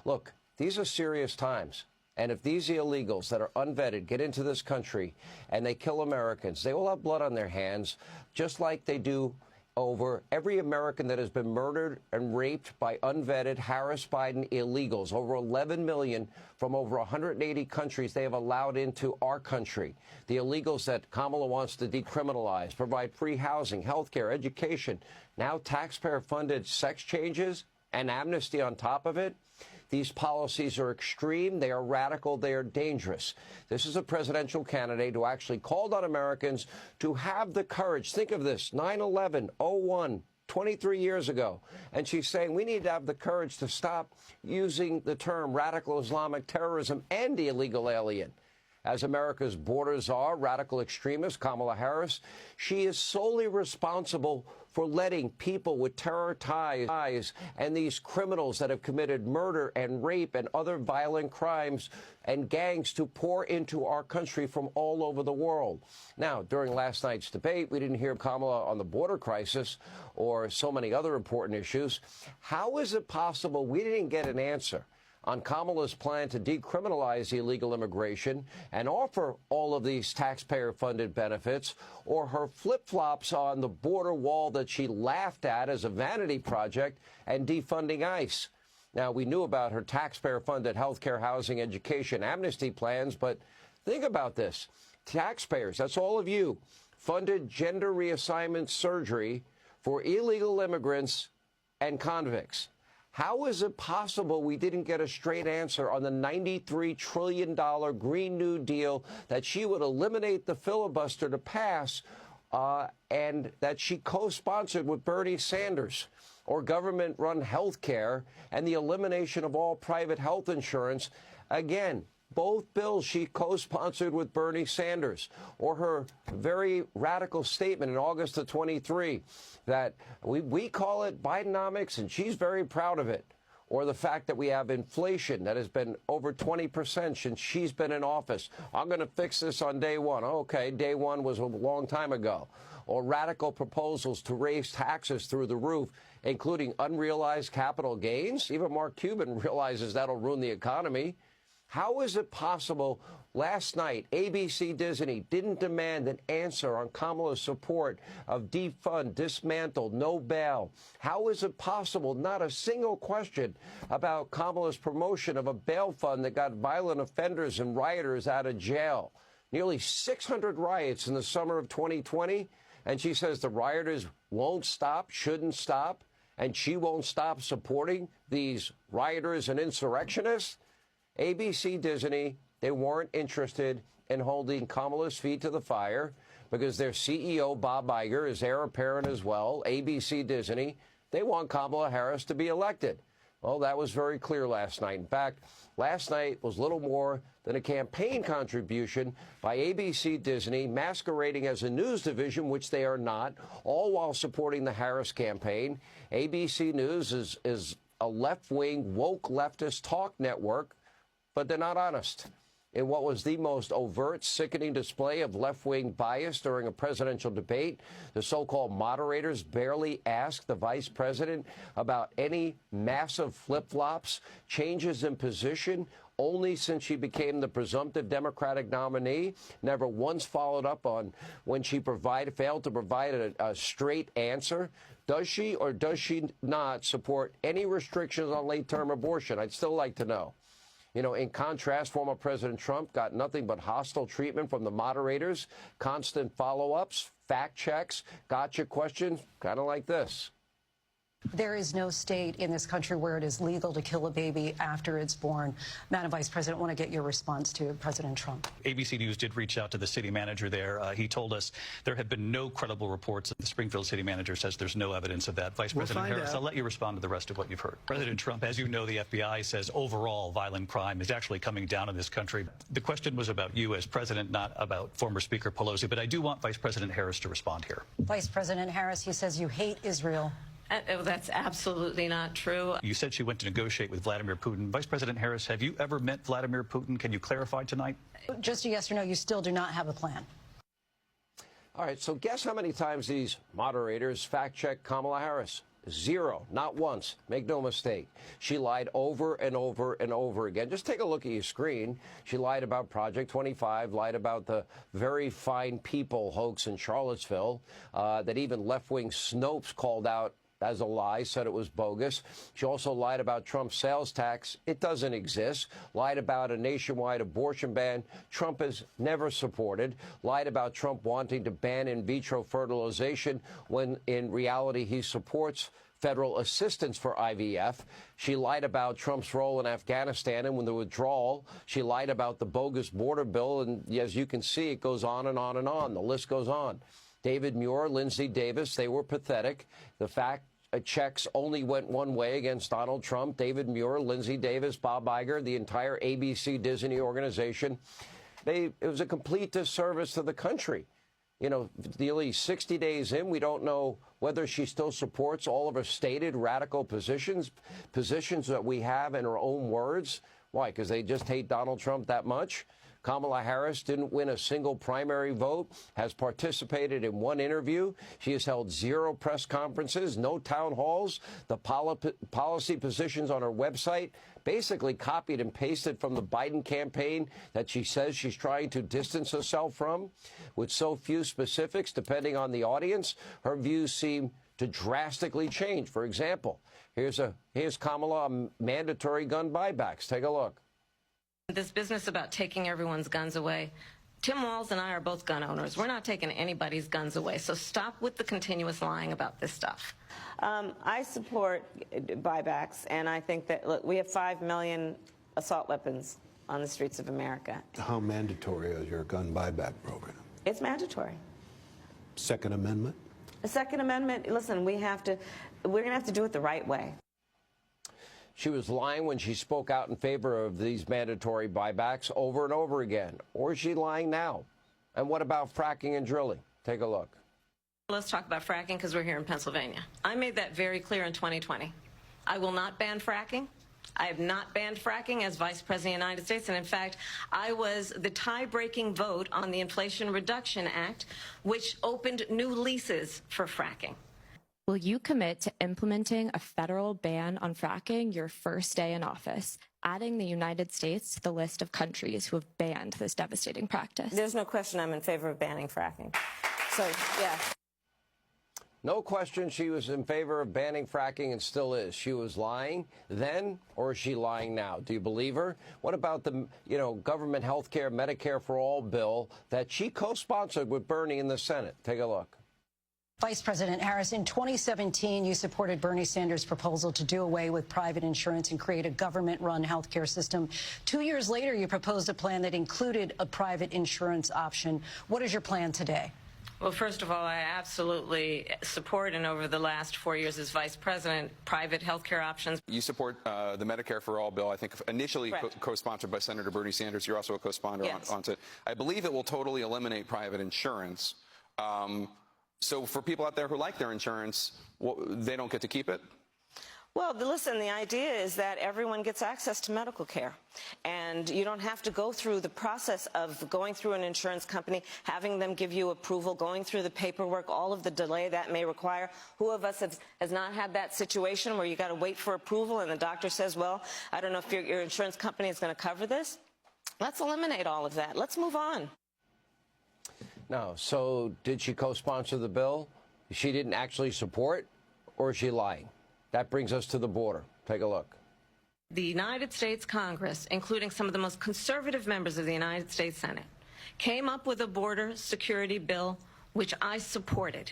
Look, these are serious times. And if these illegals that are unvetted get into this country and they kill Americans, they will have blood on their hands, just like they do over every American that has been murdered and raped by unvetted Harris Biden illegals. Over 11 million from over 180 countries they have allowed into our country. The illegals that Kamala wants to decriminalize, provide free housing, health care, education, now taxpayer-funded sex changes and amnesty on top of it. These policies are extreme, they are radical, they are dangerous. This is a presidential candidate who actually called on Americans to have the courage. Think of this, 9/11, 01, 23 years ago. And she's saying we need to have the courage to stop using the term radical Islamic terrorism and the illegal alien. As America's borders are, radical extremist Kamala Harris, she is solely responsible for letting people with terror ties and these criminals that have committed murder and rape and other violent crimes and gangs to pour into our country from all over the world. Now, during last night's debate, we didn't hear Kamala on the border crisis or so many other important issues. How is it possible we didn't get an answer on Kamala's plan to decriminalize illegal immigration and offer all of these taxpayer-funded benefits, or her flip-flops on the border wall that she laughed at as a vanity project and defunding ICE? Now, we knew about her taxpayer-funded health care, housing, education, amnesty plans, but think about this. Taxpayers, that's all of you, funded gender reassignment surgery for illegal immigrants and convicts. How is it possible we didn't get a straight answer on the $93 trillion Green New Deal that she would eliminate the filibuster to pass and that she co-sponsored with Bernie Sanders, or government-run health care and the elimination of all private health insurance? Again, both bills she co-sponsored with Bernie Sanders, or her very radical statement in August of 23 that we call it Bidenomics and she's very proud of it, or the fact that we have inflation that has been over 20% since she's been in office. I'm going to fix this on day one. Okay, day one was a long time ago. Or radical proposals to raise taxes through the roof, including unrealized capital gains. Even Mark Cuban realizes that'll ruin the economy. How is it possible last night ABC Disney didn't demand an answer on Kamala's support of defund, dismantle, no bail? How is it possible not a single question about Kamala's promotion of a bail fund that got violent offenders and rioters out of jail? Nearly 600 riots in the summer of 2020, and she says the rioters won't stop, shouldn't stop, and she won't stop supporting these rioters and insurrectionists? ABC Disney, they weren't interested in holding Kamala's feet to the fire because their CEO, Bob Iger, is heir apparent as well. ABC Disney, they want Kamala Harris to be elected. Well, that was very clear last night. In fact, last night was little more than a campaign contribution by ABC Disney, masquerading as a news division, which they are not, all while supporting the Harris campaign. ABC News is a left-wing, woke leftist talk network, but they're not honest. In what was the most overt, sickening display of left-wing bias during a presidential debate, the so-called moderators barely asked the vice president about any massive flip-flops, changes in position, only since she became the presumptive Democratic nominee, never once followed up on when she failed to provide a straight answer. Does she or does she not support any restrictions on late-term abortion? I'd still like to know. You know, in contrast, former President Trump got nothing but hostile treatment from the moderators, constant follow-ups, fact checks, gotcha questions, kind of like this. There is no state in this country where it is legal to kill a baby after it's born. Madam Vice President, I want to get your response to President Trump. ABC News did reach out to the city manager there. He told us there have been no credible reports. The Springfield city manager says there's no evidence of that. Vice President Harris, I'll let you respond to the rest of what you've heard. President Trump, as you know, the FBI says overall violent crime is actually coming down in this country. The question was about you as president, not about former Speaker Pelosi. But I do want Vice President Harris to respond here. Vice President Harris, he says you hate Israel. That's absolutely not true. You said she went to negotiate with Vladimir Putin. Vice President Harris, have you ever met Vladimir Putin? Can you clarify tonight? Just a yes or no, you still do not have a plan. All right, so guess how many times these moderators fact-check Kamala Harris? Zero. Not once. Make no mistake. She lied over and over and over again. Just take a look at your screen. She lied about Project 25, lied about the very fine people hoax in Charlottesville that even left-wing Snopes called out as a lie, said it was bogus. She also lied about Trump's sales tax. It doesn't exist. Lied about a nationwide abortion ban Trump has never supported. Lied about Trump wanting to ban in vitro fertilization when in reality he supports federal assistance for IVF. She lied about Trump's role in Afghanistan and when the withdrawal. She lied about the bogus border bill. And as you can see, it goes on and on and on. The list goes on. David Muir, Lindsey Davis, they were pathetic. The fact checks only went one way against Donald Trump. David Muir, Lindsey Davis, Bob Iger, the entire ABC Disney organization. It was a complete disservice to the country. You know, nearly 60 days in, we don't know whether she still supports all of her stated radical positions that we have in her own words. Why? Because they just hate Donald Trump that much? Kamala Harris didn't win a single primary vote, has participated in one interview. She has held 0 press conferences, no town halls. The policy positions on her website basically copied and pasted from the Biden campaign that she says she's trying to distance herself from. With so few specifics, depending on the audience, her views seem to drastically change. For example, here's Kamala on mandatory gun buybacks. Take a look. This business about taking everyone's guns away, Tim Walz and I are both gun owners. We're not taking anybody's guns away, so stop with the continuous lying about this stuff. I support buybacks, and I think that, look, we have 5 million assault weapons on the streets of America. How mandatory is your gun buyback program? It's mandatory. Second Amendment? The Second Amendment, listen, we're going to have to do it the right way. She was lying when she spoke out in favor of these mandatory buybacks over and over again. Or is she lying now? And what about fracking and drilling? Take a look. Let's talk about fracking because we're here in Pennsylvania. I made that very clear in 2020. I will not ban fracking. I have not banned fracking as Vice President of the United States. And in fact, I was the tie-breaking vote on the Inflation Reduction Act, which opened new leases for fracking. Will you commit to implementing a federal ban on fracking your first day in office, adding the United States to the list of countries who have banned this devastating practice? There's no question I'm in favor of banning fracking. So, yeah. No question she was in favor of banning fracking and still is. She was lying then, or is she lying now? Do you believe her? What about the, government health care, Medicare for All bill that she co-sponsored with Bernie in the Senate? Take a look. Vice President Harris, in 2017, you supported Bernie Sanders' proposal to do away with private insurance and create a government-run health care system. 2 years later, you proposed a plan that included a private insurance option. What is your plan today? Well, first of all, I absolutely support, and over the last 4 years as Vice President, private health care options. You support the Medicare for All bill, I think initially co-sponsored by Senator Bernie Sanders. You're also a co-sponsor on it. I believe it will totally eliminate private insurance. So for people out there who like their insurance, they don't get to keep it? Well, listen, the idea is that everyone gets access to medical care. And you don't have to go through the process of going through an insurance company, having them give you approval, going through the paperwork, all of the delay that may require. Who of us has not had that situation where you got to wait for approval and the doctor says, well, I don't know if your insurance company is going to cover this? Let's eliminate all of that. Let's move on. No. So did she co-sponsor the bill? She didn't actually support, or is she lying? That brings us to the border. Take a look. The United States Congress, including some of the most conservative members of the United States Senate, came up with a border security bill, which I supported.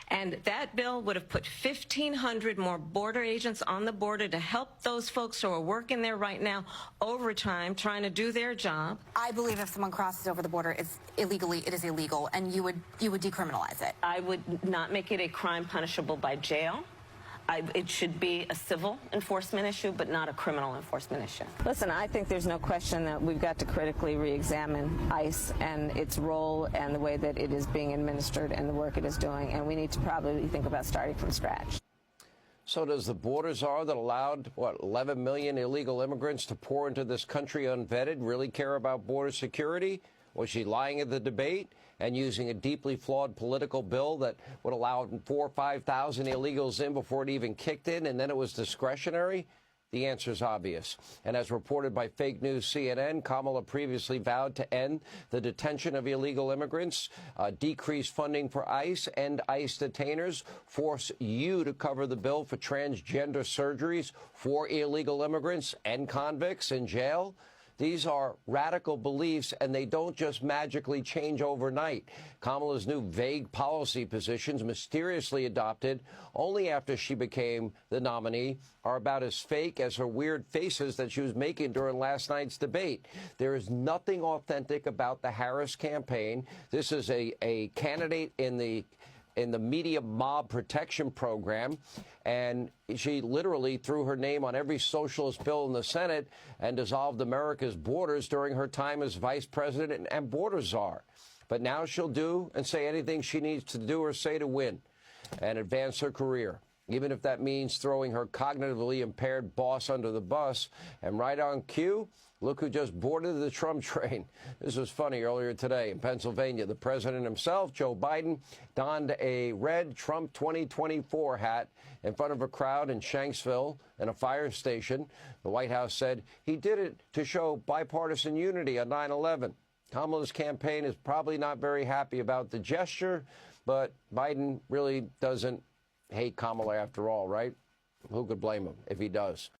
And that bill would have put 1,500 more border agents on the border to help those folks who are working there right now overtime, trying to do their job. I believe if someone crosses over the border illegally, it is illegal, and you would decriminalize it. I would not make it a crime punishable by jail. It should be a civil enforcement issue, but not a criminal enforcement issue. Listen, I think there's no question that we've got to critically re-examine ICE and its role and the way that it is being administered and the work it is doing, and we need to probably think about starting from scratch. So does the border czar that allowed, 11 million illegal immigrants to pour into this country unvetted really care about border security? Was she lying at the debate and using a deeply flawed political bill that would allow 4,000 or 5,000 illegals in before it even kicked in, and then it was discretionary? The answer is obvious. And as reported by fake news CNN, Kamala previously vowed to end the detention of illegal immigrants, decrease funding for ICE, and ICE detainers, force you to cover the bill for transgender surgeries for illegal immigrants and convicts in jail. These are radical beliefs, and they don't just magically change overnight. Kamala's new vague policy positions, mysteriously adopted only after she became the nominee, are about as fake as her weird faces that she was making during last night's debate. There is nothing authentic about the Harris campaign. This is a candidate in the media mob protection program, and she literally threw her name on every socialist bill in the Senate and dissolved America's borders during her time as vice president and border czar. But now she'll do and say anything she needs to do or say to win and advance her career, even if that means throwing her cognitively impaired boss under the bus. And right on cue, look who just boarded the Trump train. This was funny earlier today in Pennsylvania. The president himself, Joe Biden, donned a red Trump 2024 hat in front of a crowd in Shanksville and a fire station. The White House said he did it to show bipartisan unity on 9/11. Kamala's campaign is probably not very happy about the gesture, but Biden really doesn't hate Kamala after all, right? Who could blame him if he does?